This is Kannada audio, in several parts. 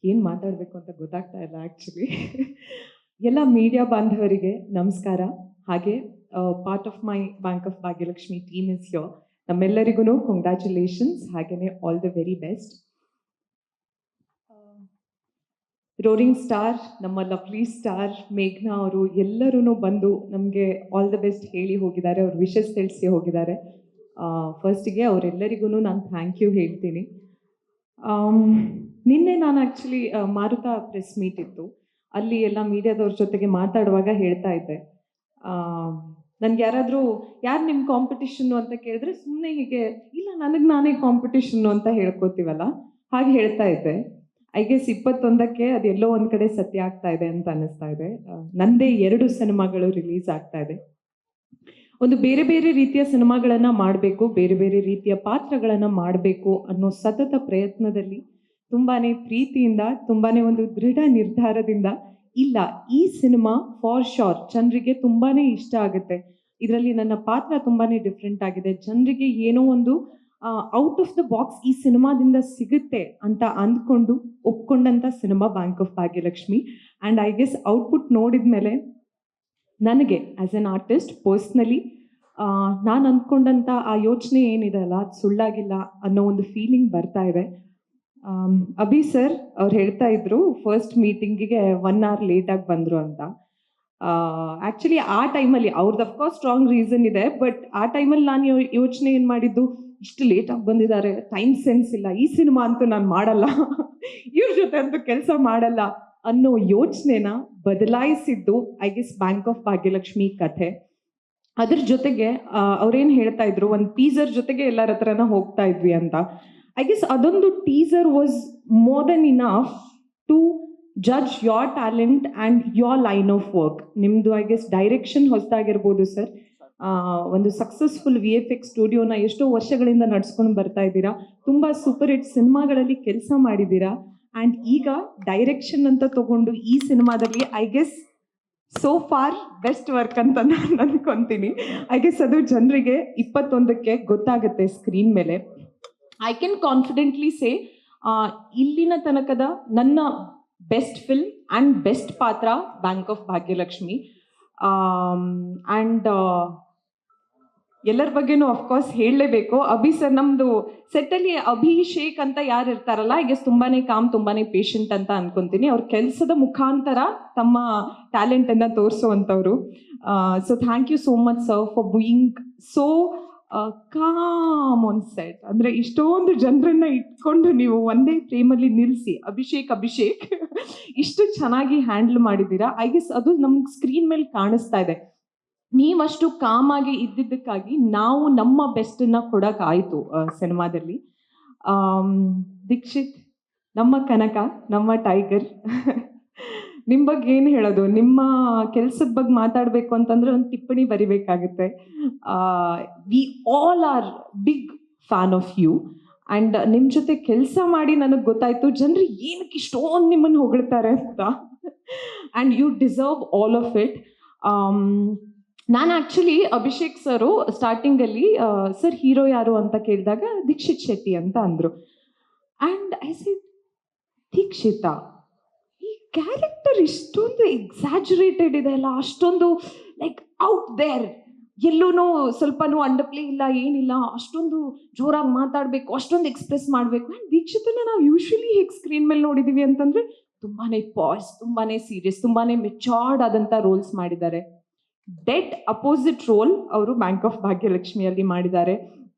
ಏನು ಮಾತಾಡಬೇಕು ಅಂತ ಗೊತ್ತಾಗ್ತಾ ಇಲ್ಲ ಆ್ಯಕ್ಚುಲಿ. ಎಲ್ಲ ಮೀಡಿಯಾ ಬಾಂಧವರಿಗೆ ನಮಸ್ಕಾರ. ಹಾಗೆ part of my bank of Bhagyalakshmi team is here. ನಮ್ಮೆಲ್ಲರಿಗೂ ಕಂಗ್ರ್ಯಾಚುಲೇಷನ್ಸ್, ಹಾಗೆಯೇ all the very best. Roaring star, ನಮ್ಮ ಲವ್ಲಿ ಸ್ಟಾರ್ ಮೇಘ್ನಾ ಅವರು ಎಲ್ಲರೂ ಬಂದು ನಮಗೆ ಆಲ್ ದ ಬೆಸ್ಟ್ ಹೇಳಿ ಹೋಗಿದ್ದಾರೆ, ಅವ್ರ ವಿಶಸ್ ತಿಳಿಸಿ ಹೋಗಿದ್ದಾರೆ. ಫಸ್ಟಿಗೆ ಅವರೆಲ್ಲರಿಗೂ ನಾನು ಥ್ಯಾಂಕ್ ಯು ಹೇಳ್ತೀನಿ. ನಿನ್ನೆ ನಾನು ಆ್ಯಕ್ಚುಲಿ ಮಾರುತ ಪ್ರೆಸ್ ಮೀಟ್ ಇತ್ತು, ಅಲ್ಲಿ ಎಲ್ಲ ಮೀಡಿಯಾದವ್ರ ಜೊತೆಗೆ ಮಾತಾಡುವಾಗ ಹೇಳ್ತಾ ಇದ್ದೆ, ನನಗೆ ಯಾರು ನಿಮ್ಮ ಕಾಂಪಿಟಿಷನ್ನು ಅಂತ ಕೇಳಿದ್ರೆ ಸುಮ್ಮನೆ ಹೀಗೆ ಇಲ್ಲ ನನಗೆ ನಾನೇ ಕಾಂಪಿಟಿಷನ್ನು ಅಂತ ಹೇಳ್ಕೊತೀವಲ್ಲ, ಹಾಗೆ ಹೇಳ್ತಾ ಇದ್ದೆ. ಐ ಗೆಸ್ 21ಕ್ಕೆ ಅದೆಲ್ಲೋ ಒಂದು ಕಡೆ ಸತ್ಯ ಆಗ್ತಾ ಇದೆ ಅಂತ ಅನ್ನಿಸ್ತಾ ಇದೆ. ನಂದೇ 2 ಸಿನಿಮಾಗಳು ರಿಲೀಸ್ ಆಗ್ತಾ ಇದೆ. ಒಂದು ಬೇರೆ ಬೇರೆ ರೀತಿಯ ಸಿನಿಮಾಗಳನ್ನು ಮಾಡಬೇಕು, ಬೇರೆ ಬೇರೆ ರೀತಿಯ ಪಾತ್ರಗಳನ್ನು ಮಾಡಬೇಕು ಅನ್ನೋ ಸತತ ಪ್ರಯತ್ನದಲ್ಲಿ ತುಂಬಾ ಪ್ರೀತಿಯಿಂದ, ತುಂಬಾ ಒಂದು ದೃಢ ನಿರ್ಧಾರದಿಂದ, ಇಲ್ಲ ಈ ಸಿನಿಮಾ ಫಾರ್ ಶೋರ್ ಜನರಿಗೆ ತುಂಬಾ ಇಷ್ಟ ಆಗುತ್ತೆ, ಇದರಲ್ಲಿ ನನ್ನ ಪಾತ್ರ ತುಂಬಾ ಡಿಫ್ರೆಂಟ್ ಆಗಿದೆ, ಜನರಿಗೆ ಏನೋ ಒಂದು ಔಟ್ ಆಫ್ ದ ಬಾಕ್ಸ್ ಈ ಸಿನಿಮಾದಿಂದ ಸಿಗುತ್ತೆ ಅಂತ ಅಂದ್ಕೊಂಡು ಒಪ್ಕೊಂಡಂಥ ಸಿನಿಮಾ bank of Bhagyalakshmi. And I guess output ನೋಡಿದ ಮೇಲೆ ನನಗೆ ಆ್ಯಸ್ ಎನ್ ಆರ್ಟಿಸ್ಟ್ ಪರ್ಸ್ನಲಿ ನಾನು ಅಂದ್ಕೊಂಡಂಥ ಆ ಯೋಚನೆ ಏನಿದೆ ಅಲ್ಲ, ಅದು ಸುಳ್ಳಾಗಿಲ್ಲ ಅನ್ನೋ ಒಂದು ಫೀಲಿಂಗ್ ಬರ್ತಾ ಇದೆ. ಅಭಿ ಸರ್ ಅವ್ರು ಹೇಳ್ತಾ ಇದ್ರು ಫಸ್ಟ್ ಮೀಟಿಂಗಿಗೆ 1 hour ಲೇಟಾಗಿ ಬಂದರು ಅಂತ. ಆ್ಯಕ್ಚುಲಿ ಆ ಟೈಮಲ್ಲಿ ಅವ್ರದ್ದು ಅಫ್ಕೋರ್ಸ್ ಸ್ಟ್ರಾಂಗ್ ರೀಸನ್ ಇದೆ, ಬಟ್ ಆ ಟೈಮಲ್ಲಿ ನಾನು ಯೋಚನೆ ಏನು ಮಾಡಿದ್ದು, ಇಷ್ಟು ಲೇಟಾಗಿ ಬಂದಿದ್ದಾರೆ, ಟೈಮ್ ಸೆನ್ಸ್ ಇಲ್ಲ, ಈ ಸಿನಿಮಾ ಅಂತೂ ನಾನು ಮಾಡಲ್ಲ, ಇವ್ರ ಜೊತೆ ಅಂತೂ ಕೆಲಸ ಮಾಡಲ್ಲ ಅನ್ನೋ ಯೋಚನೆನ ಬದಲಾಯಿಸಿದ್ದು I guess bank of Bhagyalakshmi ಕಥೆ. ಅದ್ರ ಜೊತೆಗೆ ಅವ್ರೇನು ಹೇಳ್ತಾ ಇದ್ರು, ಒಂದು ಟೀಸರ್ ಜೊತೆಗೆ ಎಲ್ಲರ ಹತ್ರನ ಹೋಗ್ತಾ ಇದ್ವಿ ಅಂತ. ಐ ಗೆಸ್ ಅದೊಂದು teaser was more than enough to judge your talent and your line of work. ನಿಮ್ಮದು ಐ ಗೆಸ್ ಡೈರೆಕ್ಷನ್ ಹೊಸದಾಗಿರ್ಬೋದು ಸರ್, ಒಂದು ಸಕ್ಸಸ್ಫುಲ್ VFX ಸ್ಟುಡಿಯೋನ ಎಷ್ಟೋ ವರ್ಷಗಳಿಂದ ನಡ್ಸ್ಕೊಂಡು ಬರ್ತಾ ಇದ್ದೀರಾ, ತುಂಬ ಸೂಪರ್ ಹಿಟ್ ಸಿನಿಮಾಗಳಲ್ಲಿ ಕೆಲಸ ಮಾಡಿದ್ದೀರಾ, ಆ್ಯಂಡ್ ಈಗ ಡೈರೆಕ್ಷನ್ ಅಂತ ತಗೊಂಡು ಈ ಸಿನಿಮಾದಲ್ಲಿ I guess so for best work ಅಂತ ನಾನು ಅನ್ಕೊತೀನಿ. ಐ ಗೆಸ್ ಅದು ಜನರಿಗೆ 21ಕ್ಕೆ ಗೊತ್ತಾಗುತ್ತೆ ಸ್ಕ್ರೀನ್ ಮೇಲೆ. ಐ ಕ್ಯಾನ್ ಕಾನ್ಫಿಡೆಂಟ್ಲಿ ಸೇ ಇಲ್ಲಿನ ತನಕದ ನನ್ನ ಬೆಸ್ಟ್ ಫಿಲ್ಮ್ ಆ್ಯಂಡ್ ಬೆಸ್ಟ್ ಪಾತ್ರ ಬ್ಯಾಂಕ್ ಆಫ್ ಭಾಗ್ಯಲಕ್ಷ್ಮಿ. ಆ್ಯಂಡ್ ಎಲ್ಲರ ಬಗ್ಗೆನೂ ಅಫ್ಕೋರ್ಸ್ ಹೇಳಲೇಬೇಕು. ಅಭಿ ಸರ್ ನಮ್ಮದು ಸೆಟ್ಟಲ್ಲಿ ಅಭಿಷೇಕ್ ಅಂತ ಯಾರು ಇರ್ತಾರಲ್ಲ, ಐ ಗೆಸ್ ತುಂಬಾ ಕಾಮ್, ತುಂಬಾ ಪೇಷಂಟ್ ಅಂತ ಅನ್ಕೊತೀನಿ. ಅವ್ರ ಕೆಲಸದ ಮುಖಾಂತರ ತಮ್ಮ ಟ್ಯಾಲೆಂಟನ್ನು ತೋರಿಸುವಂಥವ್ರು. So thank you so much sir for being so calm on set. ಅಂದರೆ ಇಷ್ಟೊಂದು ಜನರನ್ನ ಇಟ್ಕೊಂಡು ನೀವು ಒಂದೇ ಫ್ರೇಮಲ್ಲಿ ನಿಲ್ಲಿಸಿ ಅಭಿಷೇಕ್ ಇಷ್ಟು ಚೆನ್ನಾಗಿ ಹ್ಯಾಂಡಲ್ ಮಾಡಿದ್ದೀರಾ. ಐ ಗೆಸ್ ಅದು ನಮ್ಗೆ ಸ್ಕ್ರೀನ್ ಮೇಲೆ ಕಾಣಿಸ್ತಾ ಇದೆ. ನೀವಷ್ಟು ಕಾಮಾಗಿ ಇದ್ದಿದ್ದಕ್ಕಾಗಿ ನಾವು ನಮ್ಮ ಬೆಸ್ಟನ್ನು ಕೊಡೋಕ್ಕಾಯಿತು ಸಿನಿಮಾದಲ್ಲಿ. ದೀಕ್ಷಿತ್ ನಮ್ಮ ಕನಕ, ನಮ್ಮ ಟೈಗರ್. ನಿಮ್ಮ ಬಗ್ಗೆ ಏನು ಹೇಳೋದು, ನಿಮ್ಮ ಕೆಲಸದ ಬಗ್ಗೆ ಮಾತಾಡಬೇಕು ಅಂತಂದರೆ ಒಂದು ಟಿಪ್ಪಣಿ ಬರಿಬೇಕಾಗುತ್ತೆ. We all are big fan of you. And ನಿಮ್ಮ ಜೊತೆ ಕೆಲಸ ಮಾಡಿ ನನಗೆ ಗೊತ್ತಾಯಿತು ಜನರು ಏನಕ್ಕೆ ಇಷ್ಟೊಂದು ನಿಮ್ಮನ್ನು ಹೊಗಳ್ತಾರೆ ಅಂತ. And you deserve all of it. ನಾನು ಆ್ಯಕ್ಚುಲಿ ಅಭಿಷೇಕ್ ಸರು ಸ್ಟಾರ್ಟಿಂಗಲ್ಲಿ ಸರ್ ಹೀರೋ ಯಾರು ಅಂತ ಕೇಳಿದಾಗ ದೀಕ್ಷಿತ್ ಶೆಟ್ಟಿ ಅಂತ ಅಂದರು. ಆ್ಯಂಡ್ ಐ ಸೆಡ್ ದೀಕ್ಷಿತ, ಈ ಕ್ಯಾರೆಕ್ಟರ್ ಇಷ್ಟೊಂದು ಎಕ್ಸಾಜುರೇಟೆಡ್ ಇದೆ ಅಲ್ಲ, ಅಷ್ಟೊಂದು ಲೈಕ್ ಔಟ್ ದೇರ್, ಎಲ್ಲೂ ಸ್ವಲ್ಪನೂ ಅಂಡರ್ಪ್ಲೇ ಇಲ್ಲ, ಏನಿಲ್ಲ, ಅಷ್ಟೊಂದು ಜೋರಾಗಿ ಮಾತಾಡಬೇಕು, ಅಷ್ಟೊಂದು ಎಕ್ಸ್ಪ್ರೆಸ್ ಮಾಡಬೇಕು. ಆ್ಯಂಡ್ ದೀಕ್ಷಿತನ ನಾವು ಯೂಶ್ವಲಿ ಹೇಗೆ ಸ್ಕ್ರೀನ್ ಮೇಲೆ ನೋಡಿದ್ದೀವಿ ಅಂತಂದರೆ ತುಂಬಾ ಪಾಯ್ಸ್, ತುಂಬಾ ಸೀರಿಯಸ್, ತುಂಬಾ ಮೆಚೋರ್ಡ್ ಆದಂಥ ರೋಲ್ಸ್ ಮಾಡಿದ್ದಾರೆ. ಡೆಡ್ ಅಪೋಸಿಟ್ ರೋಲ್ ಅವರು ಬ್ಯಾಂಕ್ ಆಫ್ ಭಾಗ್ಯಲಕ್ಷ್ಮಿಯಲ್ಲಿ ಮಾಡಿದ್ದಾರೆ.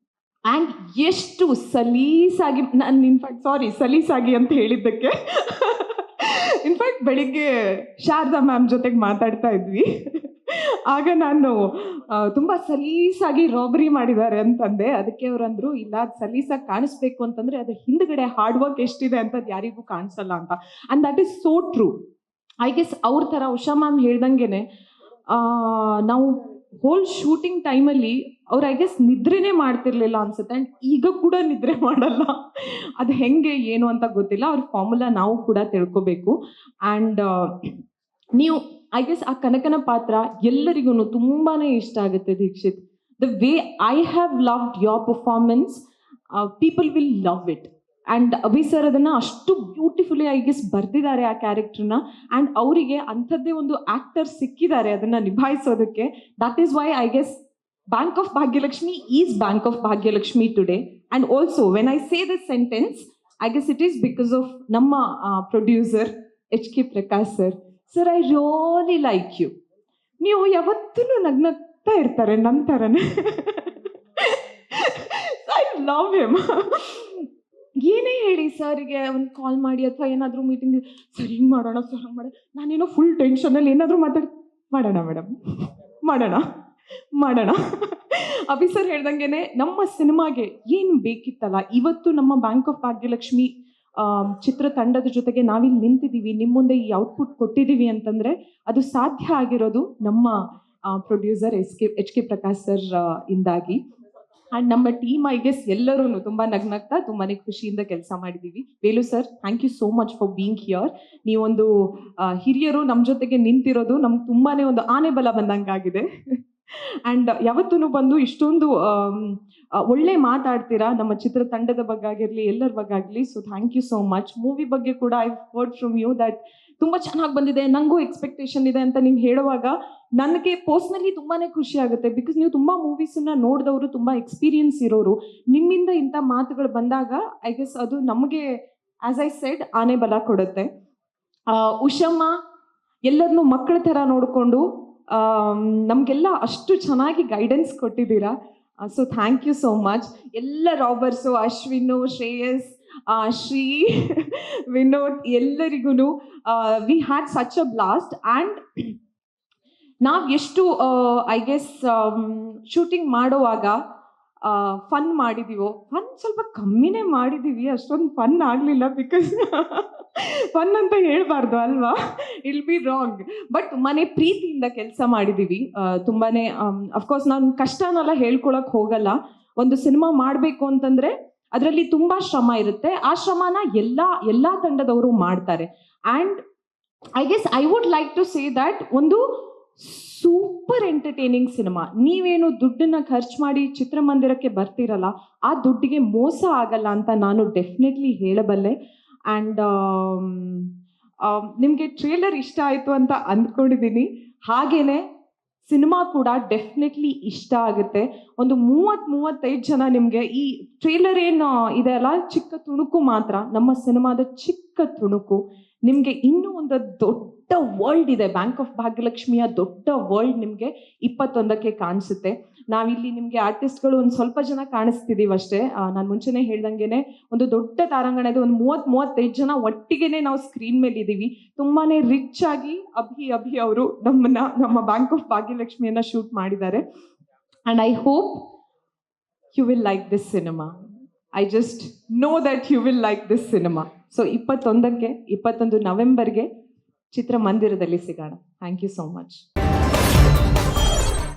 ಆ್ಯಂಡ್ ಎಷ್ಟು ಸಲೀಸಾಗಿ, ನಾನು ಇನ್ಫ್ಯಾಕ್ಟ್ ಸಲೀಸಾಗಿ ಅಂತ ಹೇಳಿದ್ದಕ್ಕೆ ಇನ್ಫ್ಯಾಕ್ಟ್ ಬೆಳಿಗ್ಗೆ ಶಾರದಾ ಮ್ಯಾಮ್ ಜೊತೆಗೆ ಮಾತಾಡ್ತಾ ಇದ್ವಿ, ಆಗ ನಾನು ತುಂಬ ಸಲೀಸಾಗಿ ರಾಬರಿ ಮಾಡಿದ್ದಾರೆ ಅಂತಂದೆ. ಅದಕ್ಕೆ ಅವ್ರು ಅಂದರು, ಇಲ್ಲ ಅದು ಸಲೀಸಾಗಿ ಕಾಣಿಸ್ಬೇಕು ಅಂತಂದರೆ ಅದ್ರ ಹಿಂದ್ಗಡೆ ಹಾರ್ಡ್ ವರ್ಕ್ ಎಷ್ಟಿದೆ ಅಂತ ಯಾರಿಗೂ ಕಾಣಿಸಲ್ಲ ಅಂತ. And that is so true. I guess ಅವ್ರ ಥರ ಉಷಾ ಮ್ಯಾಮ್ ಹೇಳ್ದಂಗೆ ನಾವು ಹೋಲ್ ಶೂಟಿಂಗ್ ಟೈಮಲ್ಲಿ ಅವ್ರು ಐ ಗೆಸ್ ನಿದ್ರೆನೇ ಮಾಡ್ತಿರ್ಲಿಲ್ಲ ಅನ್ಸುತ್ತೆ. ಆ್ಯಂಡ್ ಈಗ ಕೂಡ ನಿದ್ರೆ ಮಾಡಲ್ಲ. ಅದು ಹೆಂಗೆ ಏನು ಅಂತ ಗೊತ್ತಿಲ್ಲ, ಅವ್ರ ಫಾರ್ಮುಲಾ ನಾವು ಕೂಡ ತಿಳ್ಕೊಬೇಕು. ಆ್ಯಂಡ್ ನೀವು ಐ ಗೆಸ್ ಆ ಕನಕನ ಪಾತ್ರ ಎಲ್ಲರಿಗೂ ತುಂಬಾ ಇಷ್ಟ ಆಗುತ್ತೆ Dikshit. The way I have loved your performance, people will love it. And Abhi sir ಅದನ್ನು ಅಷ್ಟು ಬ್ಯೂಟಿಫುಲಿ ಐ ಗೆಸ್ ಬರೆದಿದ್ದಾರೆ ಆ ಕ್ಯಾರೆಕ್ಟರ್ನ. ಆ್ಯಂಡ್ ಅವರಿಗೆ ಅಂಥದ್ದೇ ಒಂದು ಆ್ಯಕ್ಟರ್ ಸಿಕ್ಕಿದ್ದಾರೆ ಅದನ್ನು ನಿಭಾಯಿಸೋದಕ್ಕೆ. That is why I guess Bank of Bhagyalakshmi is Bank of Bhagyalakshmi today. And also, when I say this sentence, I guess it is because of Namma producer, H.K. Prakash sir. Sir, I really like you. ನೀವು ಯಾವತ್ತೂ ನಗ್ನಗ್ತಾ ಇರ್ತಾರೆ ನನ್ನ ಥರನೇ. I love him. ಏನೇ ಹೇಳಿ ಸರ್ಗೆ ಒಂದು ಕಾಲ್ ಮಾಡಿ ಅಥವಾ ಏನಾದರೂ ಮೀಟಿಂಗ್, ಸರ್ ಹಿಂಗೆ ಮಾಡೋಣ, ಸರ್ ಹಂಗೆ ಮಾಡೋಣ, ನಾನೇನೋ ಫುಲ್ ಟೆನ್ಷನಲ್ಲಿ ಏನಾದರೂ ಮಾಡೋಣ ಮೇಡಮ್, ಮಾಡೋಣ. ಅಭಿ ಸರ್ ಹೇಳ್ದಂಗೆ ನಮ್ಮ ಸಿನಿಮಾಗೆ ಏನು ಬೇಕಿತ್ತಲ್ಲ, ಇವತ್ತು ನಮ್ಮ ಬ್ಯಾಂಕ್ ಆಫ್ ಭಾಗ್ಯಲಕ್ಷ್ಮಿ ಚಿತ್ರತಂಡದ ಜೊತೆಗೆ ನಾವಿಲ್ಲಿ ನಿಂತಿದ್ದೀವಿ, ನಿಮ್ಮ ಮುಂದೆ ಈ ಔಟ್ಪುಟ್ ಕೊಟ್ಟಿದ್ದೀವಿ ಅಂತಂದರೆ ಅದು ಸಾಧ್ಯ ಆಗಿರೋದು ನಮ್ಮ producer H K Prakash sir ಇಂದಾಗಿ. ಆ್ಯಂಡ್ ನಮ್ಮ ಟೀಮ್ ಐ ಗೆಸ್ ಎಲ್ಲರೂ ತುಂಬ ನಗ್ನಗ್ತಾ ತುಂಬಾ ಖುಷಿಯಿಂದ ಕೆಲಸ ಮಾಡಿದ್ದೀವಿ. Velu sir, thank you so much for being here. ನೀವೊಂದು ಹಿರಿಯರು ನಮ್ಮ ಜೊತೆಗೆ ನಿಂತಿರೋದು ನಮ್ಗೆ ತುಂಬಾ ಒಂದು ಆನೆ ಬಲ ಬಂದಂಗಾಗಿದೆ. ಆ್ಯಂಡ್ ಯಾವತ್ತೂ ಬಂದು ಇಷ್ಟೊಂದು ಒಳ್ಳೆ ಮಾತಾಡ್ತೀರಾ ನಮ್ಮ ಚಿತ್ರತಂಡದ ಬಗ್ಗೆ ಆಗಿರಲಿ, ಎಲ್ಲರ ಬಗ್ಗೆ ಆಗಲಿ. So thank you so much. Movie ಬಗ್ಗೆ ಕೂಡ I heard from you that ತುಂಬ ಚೆನ್ನಾಗಿ ಬಂದಿದೆ, ನನಗೂ ಎಕ್ಸ್ಪೆಕ್ಟೇಷನ್ ಇದೆ ಅಂತ ನೀವು ಹೇಳುವಾಗ ನನಗೆ ಪರ್ಸ್ನಲಿ ತುಂಬಾ ಖುಷಿ ಆಗುತ್ತೆ. ಬಿಕಾಸ್ ನೀವು ತುಂಬ ಮೂವೀಸನ್ನು ನೋಡಿದವರು, ತುಂಬ ಎಕ್ಸ್ಪೀರಿಯನ್ಸ್ ಇರೋರು, ನಿಮ್ಮಿಂದ ಇಂಥ ಮಾತುಗಳು ಬಂದಾಗ ಐ ಗೆಸ್ ಅದು ನಮಗೆ ಆ್ಯಸ್ ಐ ಸೆಡ್ ಆನೆ ಬಲ ಕೊಡುತ್ತೆ. ಉಷಮ್ಮ ಎಲ್ಲರನ್ನೂ ಮಕ್ಕಳ ಥರ ನೋಡಿಕೊಂಡು ನಮಗೆಲ್ಲ ಅಷ್ಟು ಚೆನ್ನಾಗಿ ಗೈಡೆನ್ಸ್ ಕೊಟ್ಟಿದ್ದೀರಾ. So thank you so much. ಎಲ್ಲ ರಾಬರ್ಸು, ಅಶ್ವಿನು, ಶ್ರೇಯಸ್, ಶ್ರೀ, ವಿನೋದ್ ಎಲ್ಲರಿಗೂ we had such a blast. And ನಾವು ಎಷ್ಟು ಐ ಗೆಸ್ ಶೂಟಿಂಗ್ ಮಾಡುವಾಗ ಫನ್ ಮಾಡಿದ್ದೀವೋ, ಫನ್ ಸ್ವಲ್ಪ ಕಮ್ಮಿನೇ ಮಾಡಿದ್ದೀವಿ, ಅಷ್ಟೊಂದು ಫನ್ ಆಗಲಿಲ್ಲ. ಬಿಕಾಸ್ ಫನ್ ಅಂತ ಹೇಳ್ಬಾರ್ದು ಅಲ್ವಾ, ಇಲ್ ಬಿ ರಾಂಗ್. ಬಟ್ ತುಂಬಾ ಪ್ರೀತಿಯಿಂದ ಕೆಲಸ ಮಾಡಿದ್ದೀವಿ. ತುಂಬಾ ಅಫ್ಕೋರ್ಸ್ ನಾನು ಕಷ್ಟನೆಲ್ಲ ಹೇಳ್ಕೊಳಕ್ಕೆ ಹೋಗಲ್ಲ. ಒಂದು ಸಿನಿಮಾ ಮಾಡಬೇಕು ಅಂತಂದರೆ ಅದರಲ್ಲಿ ತುಂಬ ಶ್ರಮ ಇರುತ್ತೆ. ಆ ಶ್ರಮನ ಎಲ್ಲ ತಂಡದವರು ಮಾಡ್ತಾರೆ. And I guess I would like to say that ಒಂದು ಸೂಪರ್ ಎಂಟರ್ಟೈನಿಂಗ್ ಸಿನಿಮಾ. ನೀವೇನು ದುಡ್ಡನ್ನು ಖರ್ಚು ಮಾಡಿ ಚಿತ್ರಮಂದಿರಕ್ಕೆ ಬರ್ತೀರಲ್ಲ, ಆ ದುಡ್ಡಿಗೆ ಮೋಸ ಆಗಲ್ಲ ಅಂತ ನಾನು ಡೆಫಿನೆಟ್ಲಿ ಹೇಳಬಲ್ಲೆ. ಆ್ಯಂಡ್ ನಿಮಗೆ ಟ್ರೇಲರ್ ಇಷ್ಟ ಆಯಿತು ಅಂತ ಅಂದ್ಕೊಂಡಿದ್ದೀನಿ. ಹಾಗೇ ಸಿನಿಮಾ ಕೂಡ ಡೆಫಿನೆಟ್ಲಿ ಇಷ್ಟ ಆಗುತ್ತೆ. ಒಂದು 30-35 ಜನ ನಿಮಗೆ ಈ ಟ್ರೇಲರ್ ಏನು ಇದೆ ಅಲ್ಲ, ಚಿಕ್ಕ ತುಣುಕು ಮಾತ್ರ, ನಮ್ಮ ಸಿನಿಮಾದ ಚಿಕ್ಕ ತುಣುಕು. ನಿಮಗೆ ಇನ್ನೂ ಒಂದು ದೊಡ್ಡ ವರ್ಲ್ಡ್ ಇದೆ, ಬ್ಯಾಂಕ್ ಆಫ್ ಭಾಗ್ಯಲಕ್ಷ್ಮಿಯ ದೊಡ್ಡ ವರ್ಲ್ಡ್ ನಿಮಗೆ 21ಕ್ಕೆ ಕಾಣಿಸುತ್ತೆ. ನಾವಿಲ್ಲಿ ನಿಮಗೆ ಆರ್ಟಿಸ್ಟ್ಗಳು ಒಂದು ಸ್ವಲ್ಪ ಜನ ಕಾಣಿಸ್ತಿದ್ದೀವಿ ಅಷ್ಟೇ. ನಾನು ಮುಂಚೆನೇ ಹೇಳ್ದಂಗೆ ಒಂದು ದೊಡ್ಡ ತಾರಾಂಗಣ ಇದೆ, ಒಂದು 30-35 ಜನ ಒಟ್ಟಿಗೆ ನಾವು ಸ್ಕ್ರೀನ್ ಮೇಲೆ ಇದ್ದೀವಿ. ತುಂಬಾ ರಿಚ್ ಆಗಿ ಅಭಿ ಅವರು ನಮ್ಮ ಬ್ಯಾಂಕ್ ಆಫ್ ಭಾಗ್ಯಲಕ್ಷ್ಮಿಯನ್ನು ಶೂಟ್ ಮಾಡಿದ್ದಾರೆ. And I hope you will like this cinema. I just know that you will like this cinema. So 21 ನವೆಂಬರ್ಗೆ ಚಿತ್ರಮಂದಿರದಲ್ಲಿ ಸಿಗೋಣ. Thank you so much.